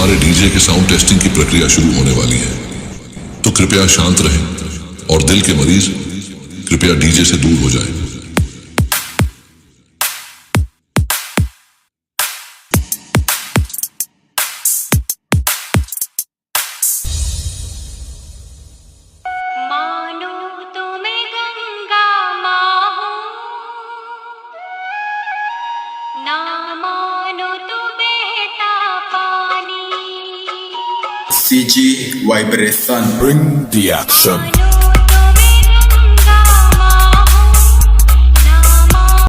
हमारे डीजे के sound testing की प्रक्रिया शुरू होने वाली है, तो कृपया शांत रहें और दिल के मरीज कृपया डीजे से दूर हो जाएं। मानो तो मैं गंगा माँ हूँ, ना मानो तो बहता पानी। CG Vibration. Bring the action. मानो